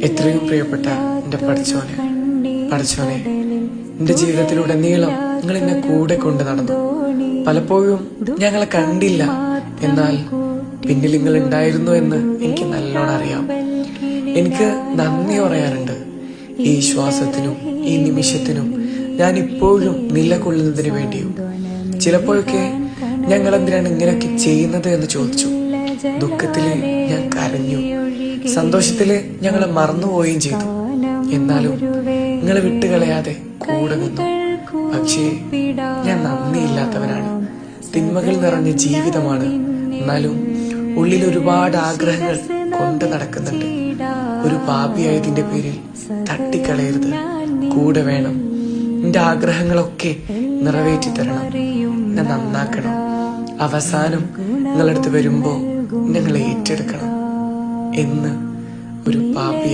എത്രയും പ്രിയപ്പെട്ട എൻ്റെ പഠിച്ചോനെ, എൻ്റെ ജീവിതത്തിലുടനീളം നിങ്ങൾ എന്നെ കൂടെ കൊണ്ട് നടന്നു. പലപ്പോഴും ഞങ്ങളെ കണ്ടില്ല, എന്നാൽ പിന്നിൽ നിങ്ങൾ ഉണ്ടായിരുന്നു എന്ന് എനിക്ക് നല്ലോണം അറിയാം. എനിക്ക് നന്ദി പറയാറുണ്ട്. ഈ ശ്വാസത്തിനും ഈ നിമിഷത്തിനും ഞാൻ ഇപ്പോഴും നിലകൊള്ളുന്നതിന് വേണ്ടിയും. ചിലപ്പോഴൊക്കെ ഞങ്ങൾ എന്തിനാണ് ഇങ്ങനെയൊക്കെ ചെയ്യുന്നത് എന്ന് ചോദിച്ചു. ദുഃഖത്തില് ഞാൻ കരഞ്ഞു, സന്തോഷത്തില് ഞങ്ങളെ മറന്നുപോവുകയും ചെയ്തു. എന്നാലും നിങ്ങളെ വിട്ടുകളയാതെ കൂടെ നിന്നു. പക്ഷേ ഞാൻ നന്ദിയില്ലാത്തവനാണ്. തിന്മകൾ നിറഞ്ഞ ജീവിതമാണ്. എന്നാലും ഉള്ളിൽ ഒരുപാട് ആഗ്രഹങ്ങൾ കൊണ്ട് നടക്കുന്നുണ്ട്. ഒരു പാപിയായതിന്റെ പേരിൽ തട്ടിക്കളയരുത്. കൂടെ വേണം. എന്റെ ആഗ്രഹങ്ങളൊക്കെ നിറവേറ്റി തരണം. എന്നെ നന്നാക്കണം. അവസാനം നിങ്ങളടുത്ത് വരുമ്പോ ഞങ്ങളെ ഏറ്റെടുക്കണം എന്ന് ഒരു പാപി